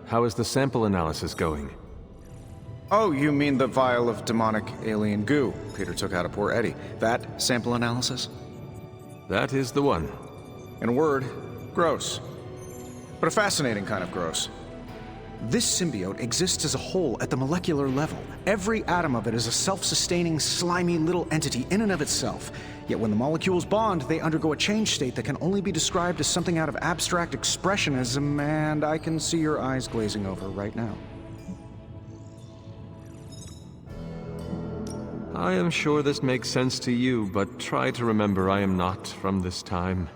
How is the sample analysis going? Oh, you mean the vial of demonic alien goo Peter took out of poor Eddie. That sample analysis? That is the one. In a word, gross. But a fascinating kind of gross. This symbiote exists as a whole at the molecular level. Every atom of it is a self-sustaining, slimy little entity in and of itself. Yet when the molecules bond, they undergo a change state that can only be described as something out of abstract expressionism, and I can see your eyes glazing over right now. I am sure this makes sense to you, but try to remember I am not from this time.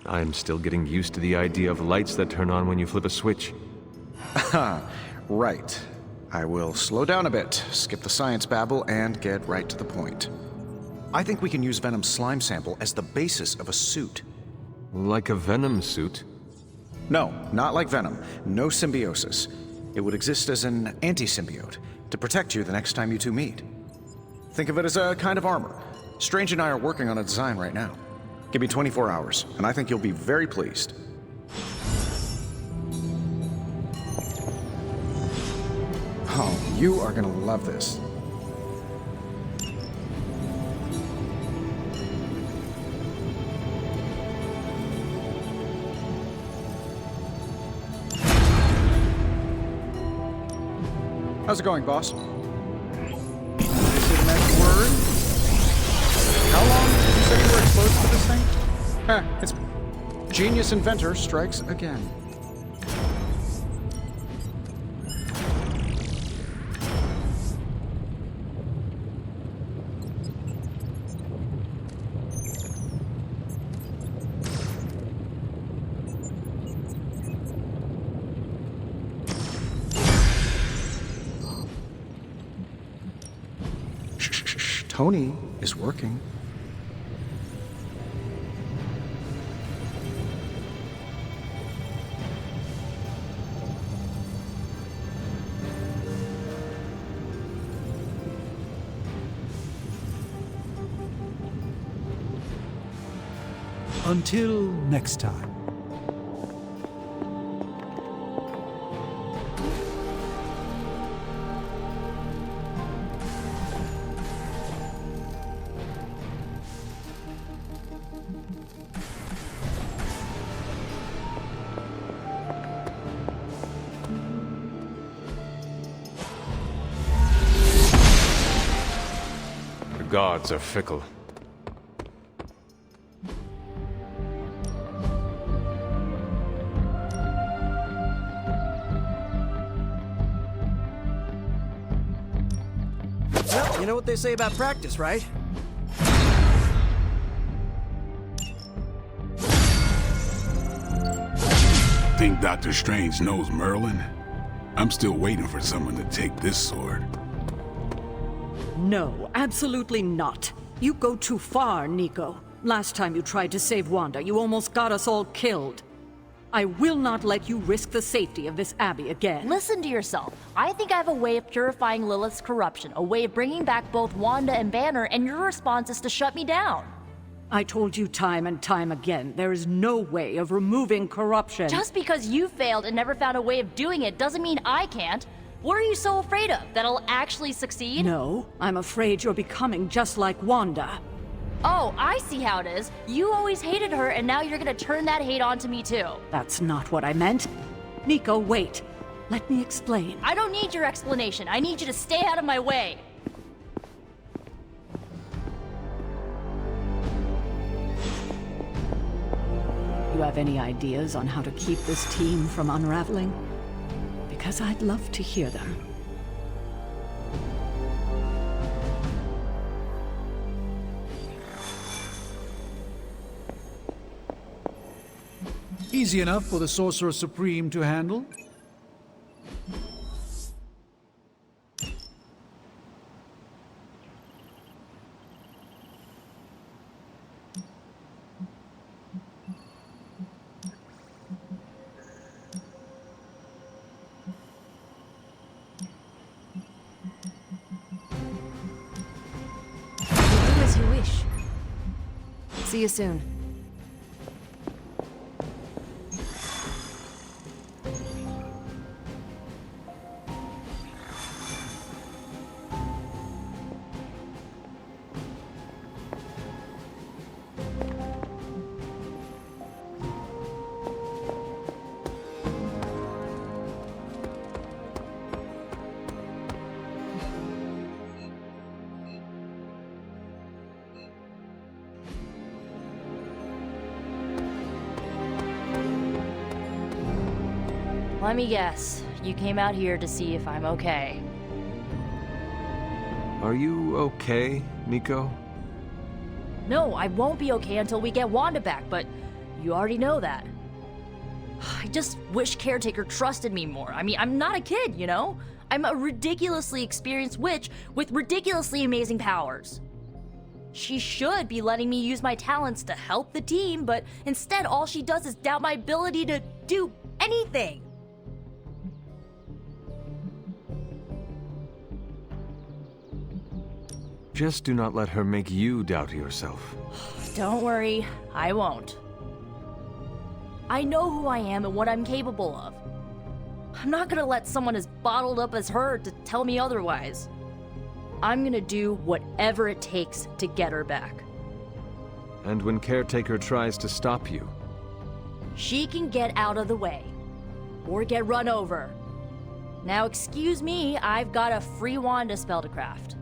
I am still getting used to the idea of lights that turn on when you flip a switch. Right. I will slow down a bit, skip the science babble, and get right to the point. I think we can use Venom's slime sample as the basis of a suit. Like a Venom suit? No, not like Venom. No symbiosis. It would exist as an anti-symbiote, to protect you the next time you two meet. Think of it as a kind of armor. Strange and I are working on a design right now. Give me 24 hours, and I think you'll be very pleased. Oh, you are gonna love this. How's it going, boss? Is it a magic word? How long did you say you were exposed to this thing? It's genius inventor strikes again. Tony is working. Until next time. The gods are fickle. Well, you know what they say about practice, right? Think Dr. Strange knows Merlin? I'm still waiting for someone to take this sword. No, absolutely not. You go too far, Nico. Last time you tried to save Wanda, you almost got us all killed. I will not let you risk the safety of this abbey again. Listen to yourself. I think I have a way of purifying Lilith's corruption, a way of bringing back both Wanda and Banner, and your response is to shut me down. I told you time and time again, there is no way of removing corruption. Just because you failed and never found a way of doing it doesn't mean I can't. What are you so afraid of? That I'll actually succeed? No, I'm afraid you're becoming just like Wanda. Oh, I see how it is. You always hated her, and now you're gonna turn that hate onto me too. That's not what I meant. Nico, wait. Let me explain. I don't need your explanation. I need you to stay out of my way. You have any ideas on how to keep this team from unraveling? Because I'd love to hear them. Easy enough for the Sorcerer Supreme to handle. Do as you wish. See you soon. Let me guess. You came out here to see if I'm okay. Are you okay, Nico? No, I won't be okay until we get Wanda back, but you already know that. I just wish Caretaker trusted me more. I mean, I'm not a kid, you know? I'm a ridiculously experienced witch with ridiculously amazing powers. She should be letting me use my talents to help the team, but instead all she does is doubt my ability to do anything. Just do not let her make you doubt yourself. Don't worry, I won't. I know who I am and what I'm capable of. I'm not gonna let someone as bottled up as her to tell me otherwise. I'm gonna do whatever it takes to get her back. And when Caretaker tries to stop you, She can get out of the way. Or get run over. Now excuse me, I've got a free Wanda spell to craft.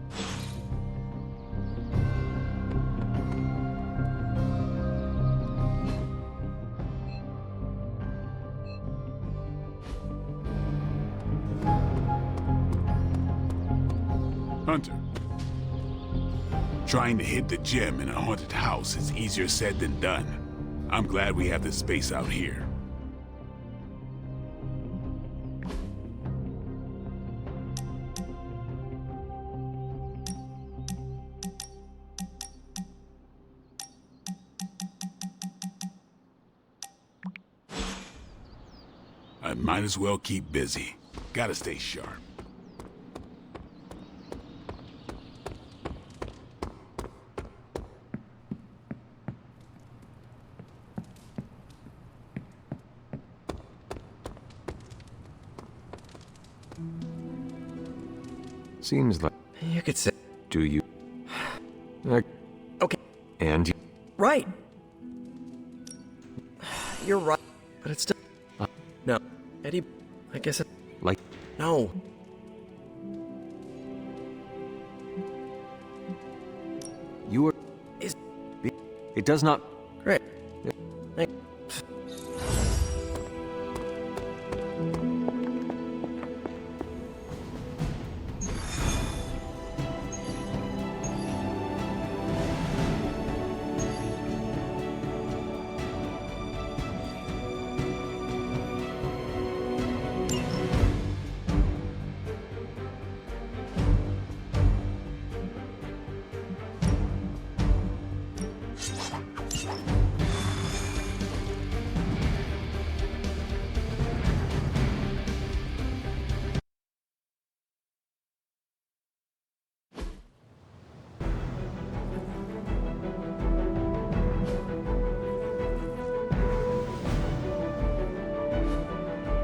Hunter. Trying to hit the gem in a haunted house is easier said than done. I'm glad we have this space out here. I might as well keep busy. Gotta stay sharp. seems like... You could say... Do you... Okay. And you... Right. You're right. But it's still... No. Eddie... I guess it... Like... No. You are... Is... It does not... Great. Thank...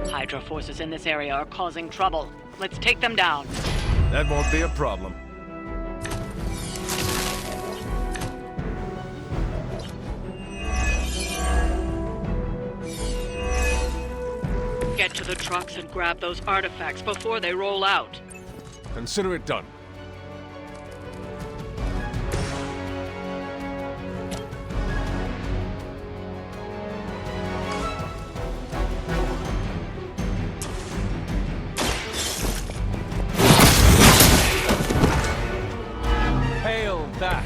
Hydra forces in this area are causing trouble. Let's take them down. That won't be a problem. Get to the trucks and grab those artifacts before they roll out. Consider it done. Hail that!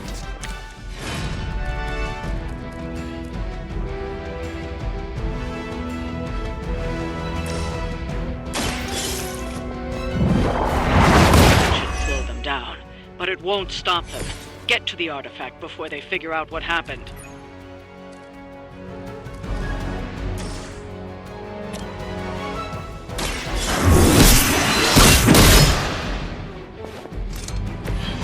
Slow them down, but it won't stop them. Get to the artifact before they figure out what happened.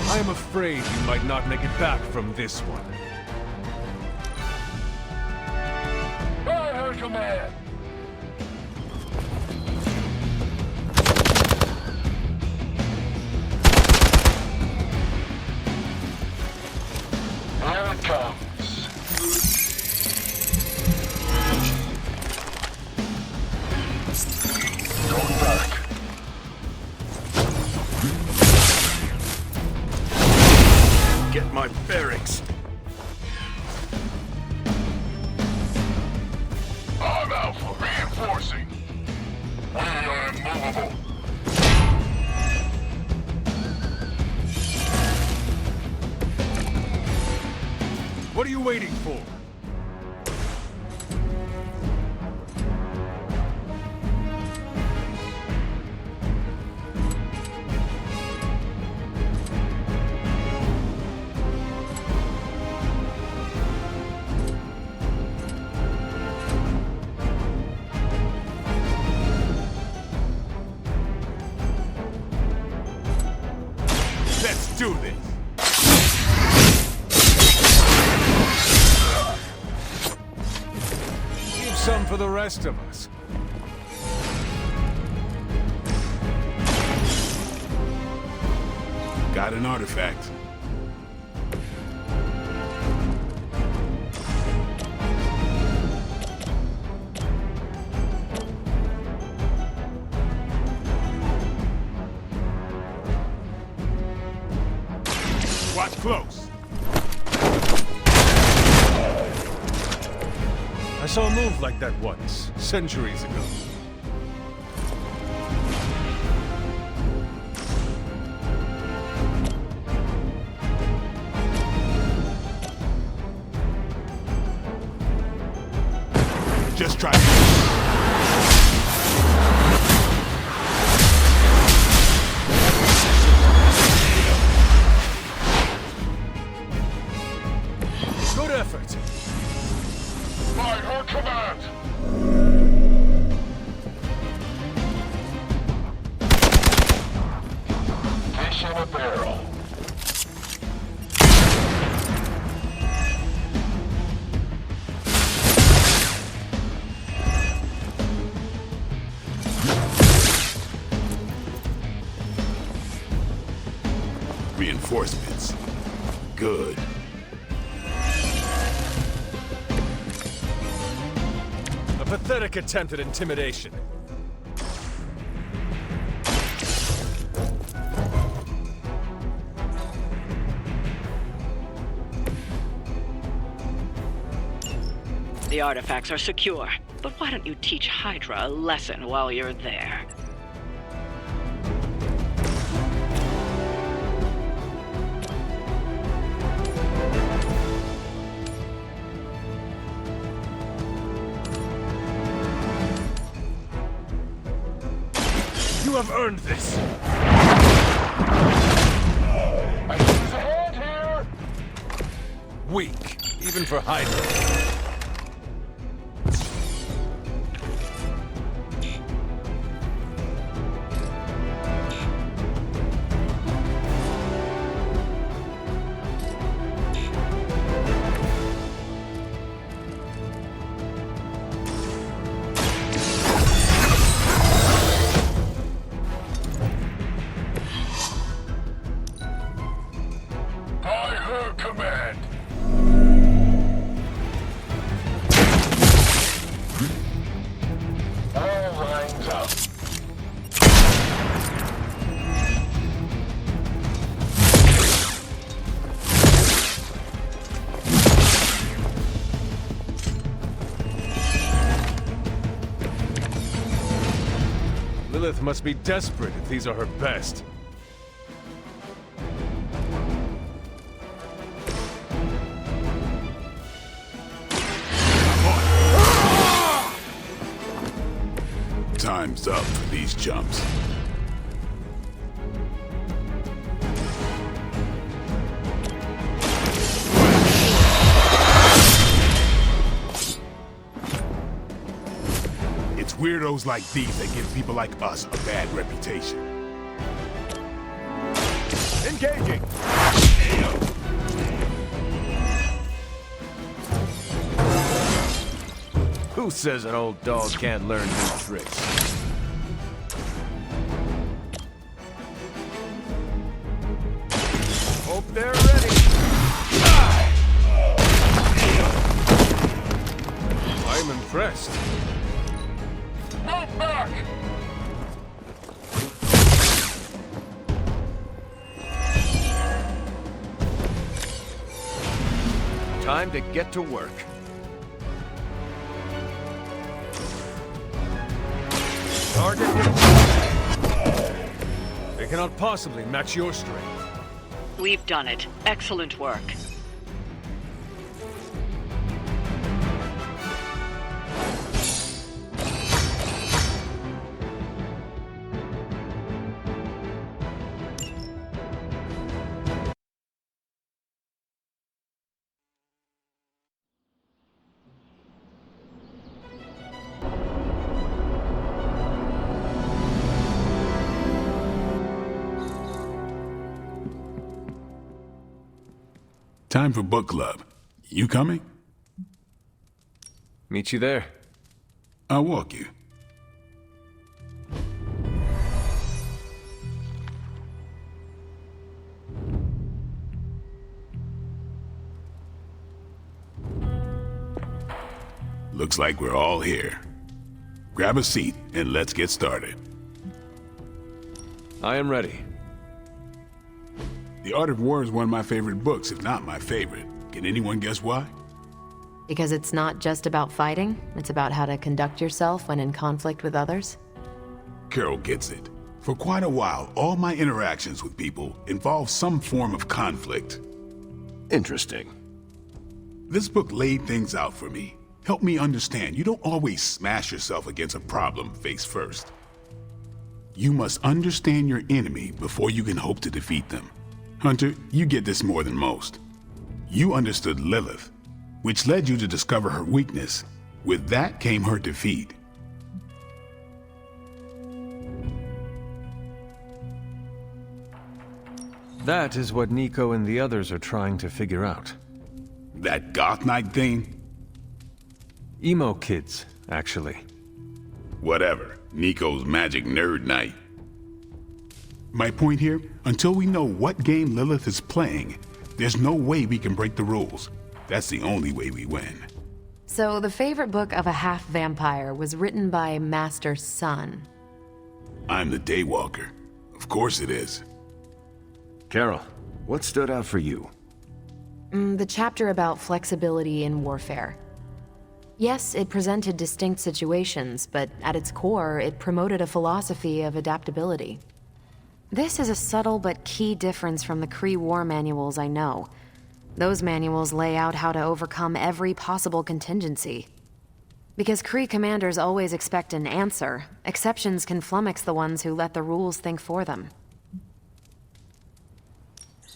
I am afraid you might not make it back from this one. I heard your man! Here it comes. Going back. Get my bearings. waiting for? Let's do this! Keep some for the rest of us. Got an artifact. Watch close. I saw a move like that once, centuries ago. Just try. Good effort. By her command. Fish in a barrel. Reinforcements. Good. A pathetic attempt at intimidation. The artifacts are secure, but why don't you teach Hydra a lesson while you're there? You have earned this! I use a hand here. Weak, even for Hydra. By her command. All lines up. Lilith must be desperate if these are her best. Time's up for these jumps. It's weirdos like these that give people like us a bad reputation. Engaging! Who says an old dog can't learn new tricks? Hope they're ready! I'm impressed. Move back! Time to get to work. Target hit. They cannot possibly match your strength. We've done it. Excellent work. Time for book club. You coming? Meet you there. I'll walk you. Looks like we're all here. Grab a seat and let's get started. I am ready. The Art of War is one of my favorite books, if not my favorite. Can anyone guess why? Because it's not just about fighting, it's about how to conduct yourself when in conflict with others? Carol gets it. For quite a while, all my interactions with people involve some form of conflict. Interesting. This book laid things out for me. Helped me understand you don't always smash yourself against a problem face first. You must understand your enemy before you can hope to defeat them. Hunter, you get this more than most. You understood Lilith, which led you to discover her weakness. With that came her defeat. That is what Nico and the others are trying to figure out. That goth knight thing? Emo kids, actually. Whatever. Nico's magic nerd knight. My point here, until we know what game Lilith is playing, there's no way we can break the rules. That's the only way we win. So the favorite book of a half-vampire was written by Master Sun. I'm the Daywalker. Of course it is. Carol, what stood out for you? The chapter about flexibility in warfare. Yes, it presented distinct situations, but at its core, it promoted a philosophy of adaptability. This is a subtle but key difference from the Kree war manuals I know. Those manuals lay out how to overcome every possible contingency. Because Kree commanders always expect an answer, exceptions can flummox the ones who let the rules think for them.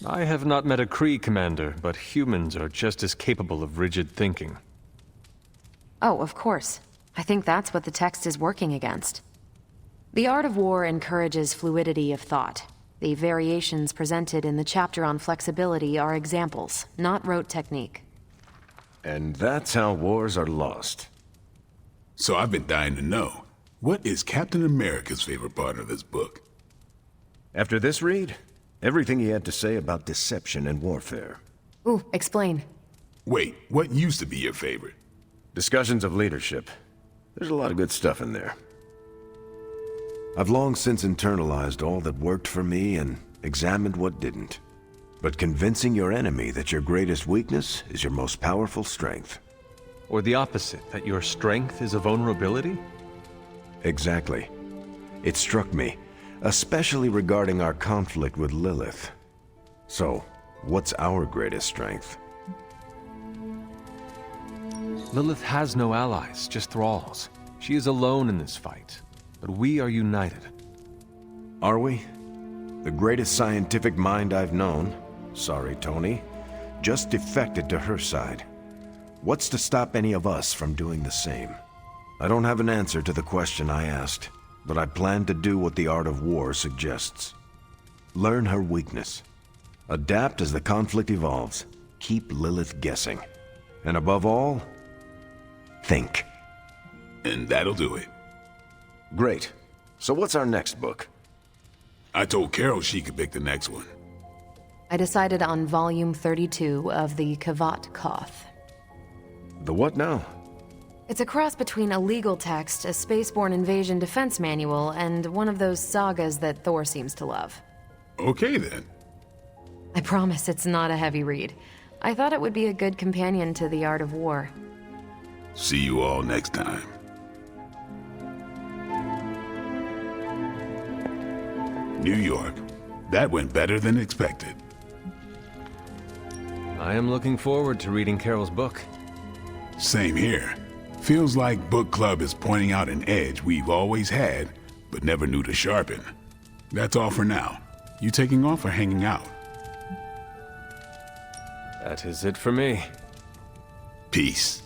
I have not met a Kree commander, but humans are just as capable of rigid thinking. Oh, of course. I think that's what the text is working against. The Art of War encourages fluidity of thought. The variations presented in the chapter on flexibility are examples, not rote technique. And that's how wars are lost. So I've been dying to know, what is Captain America's favorite part of this book? After this read, everything he had to say about deception and warfare. Ooh, explain. Wait, what used to be your favorite? Discussions of leadership. There's a lot of good stuff in there. I've long since internalized all that worked for me and examined what didn't. But convincing your enemy that your greatest weakness is your most powerful strength. Or the opposite, that your strength is a vulnerability? Exactly. It struck me, especially regarding our conflict with Lilith. So, what's our greatest strength? Lilith has no allies, just thralls. She is alone in this fight, but we are united. Are we? The greatest scientific mind I've known, sorry Tony, just defected to her side. What's to stop any of us from doing the same? I don't have an answer to the question I asked, but I plan to do what the Art of War suggests. Learn her weakness. Adapt as the conflict evolves. Keep Lilith guessing. And above all, think. And that'll do it. Great. So what's our next book? I told Carol she could pick the next one. I decided on volume 32 of the Kavat Koth. The what now? It's a cross between a legal text, a spaceborne invasion defense manual, and one of those sagas that Thor seems to love. Okay then. I promise it's not a heavy read. I thought it would be a good companion to The Art of War. See you all next time. New York. That went better than expected. I am looking forward to reading Carol's book. Same here. Feels like book club is pointing out an edge we've always had, but never knew to sharpen. That's all for now. You taking off or hanging out? That is it for me. Peace.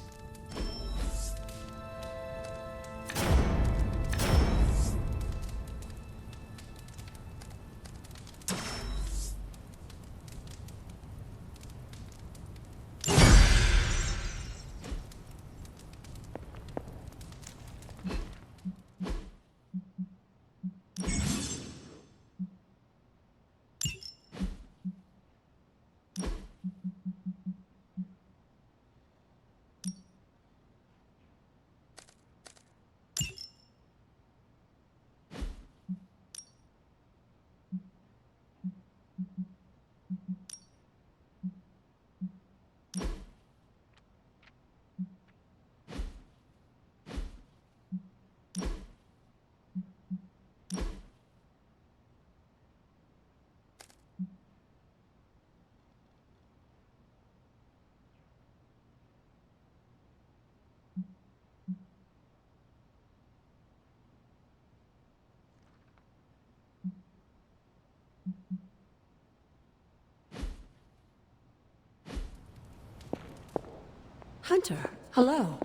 Hunter, hello.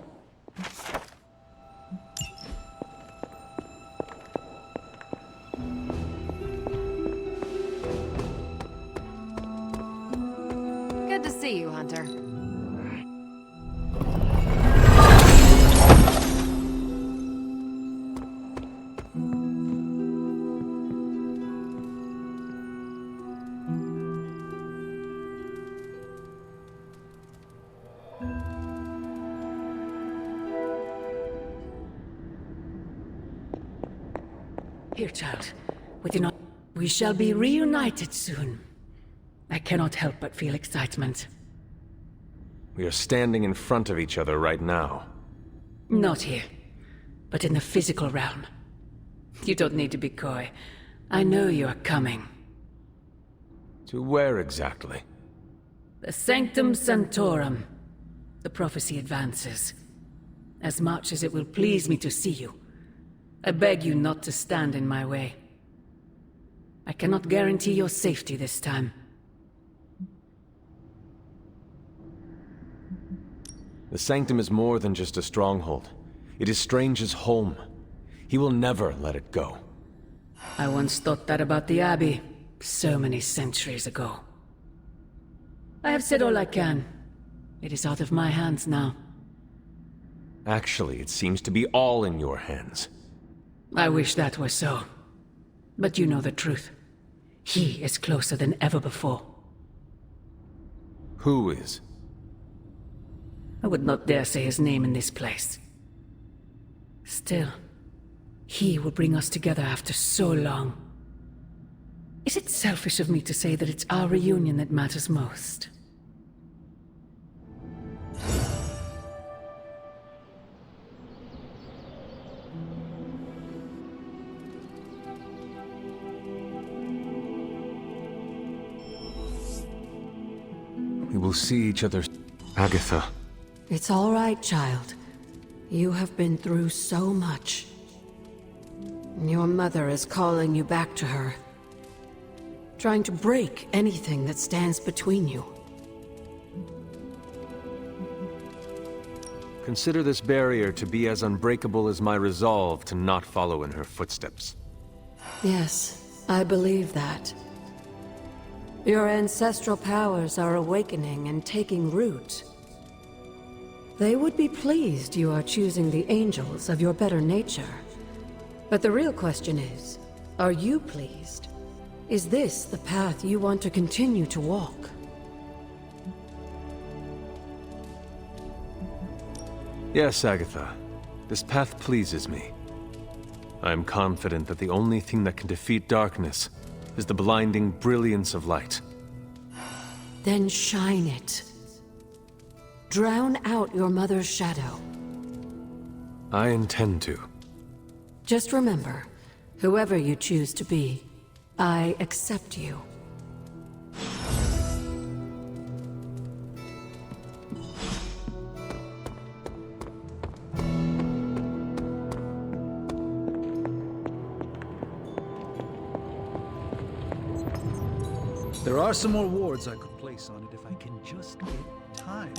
Good to see you, Hunter. Here, child. Within we shall be reunited soon. I cannot help but feel excitement. We are standing in front of each other right now. Not here, but in the physical realm. You don't need to be coy. I know you are coming. To where exactly? The Sanctum Sanctorum. The prophecy advances. As much as it will please me to see you, I beg you not to stand in my way. I cannot guarantee your safety this time. The Sanctum is more than just a stronghold. It is Strange's home. He will never let it go. I once thought that about the Abbey, so many centuries ago. I have said all I can. It is out of my hands now. Actually, it seems to be all in your hands. I wish that were so. But you know the truth. He is closer than ever before. Who is? I would not dare say his name in this place. Still, he will bring us together after so long. Is it selfish of me to say that it's our reunion that matters most? We will see each other. Agatha. It's all right, child. You have been through so much. Your mother is calling you back to her. Trying to break anything that stands between you. Consider this barrier to be as unbreakable as my resolve to not follow in her footsteps. Yes, I believe that. Your ancestral powers are awakening and taking root. They would be pleased you are choosing the angels of your better nature. But the real question is, are you pleased? Is this the path you want to continue to walk? Yes, Agatha. This path pleases me. I am confident that the only thing that can defeat darkness is the blinding brilliance of light. Then shine it. Drown out your mother's shadow. I intend to. Just remember, whoever you choose to be, I accept you. There are some more wards I could place on it if I can just get time.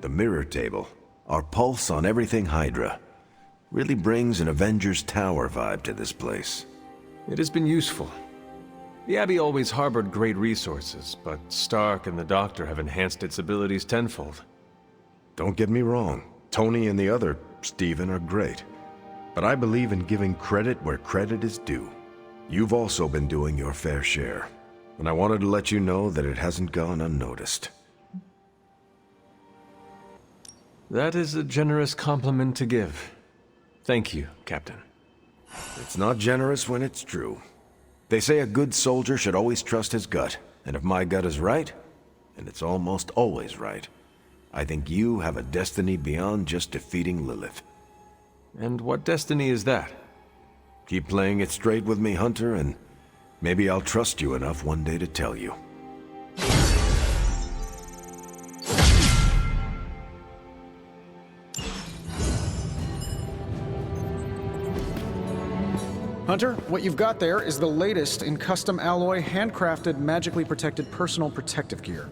The mirror table, our pulse on everything Hydra, really brings an Avengers Tower vibe to this place. It has been useful. The Abbey always harbored great resources, but Stark and the Doctor have enhanced its abilities tenfold. Don't get me wrong, Tony and the other Stephen are great, but I believe in giving credit where credit is due. You've also been doing your fair share, and I wanted to let you know that it hasn't gone unnoticed. That is a generous compliment to give. Thank you, Captain. It's not generous when it's true. They say a good soldier should always trust his gut, and if my gut is right, and it's almost always right, I think you have a destiny beyond just defeating Lilith. And what destiny is that? Keep playing it straight with me, Hunter, and maybe I'll trust you enough one day to tell you. Hunter, what you've got there is the latest in custom alloy, handcrafted, magically protected personal protective gear.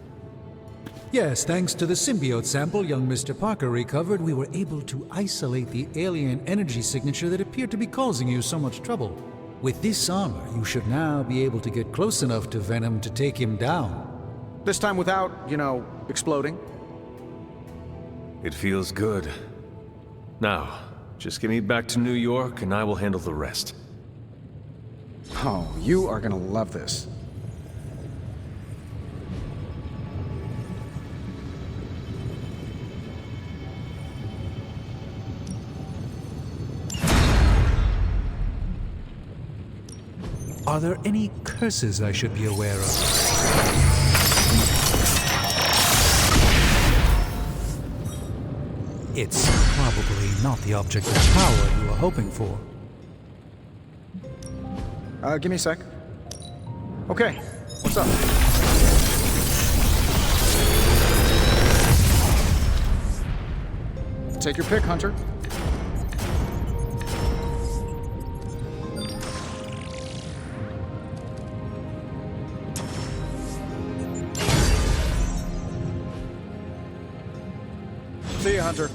Yes, thanks to the symbiote sample young Mr. Parker recovered, we were able to isolate the alien energy signature that appeared to be causing you so much trouble. With this armor, you should now be able to get close enough to Venom to take him down. This time without, you know, exploding. It feels good. Now, just get me back to New York and I will handle the rest. Oh, you are gonna love this. Are there any curses I should be aware of? It's probably not the object of power you were hoping for. Give me a sec. Okay, what's up? Take your pick, Hunter. See you, Hunter.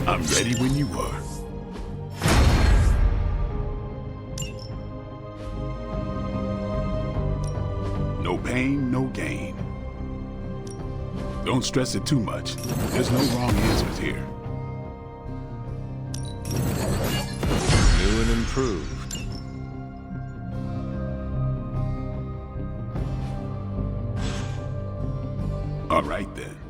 I'm ready when you are. No pain, no gain. Don't stress it too much. There's no wrong answers here. New and improved. All right then.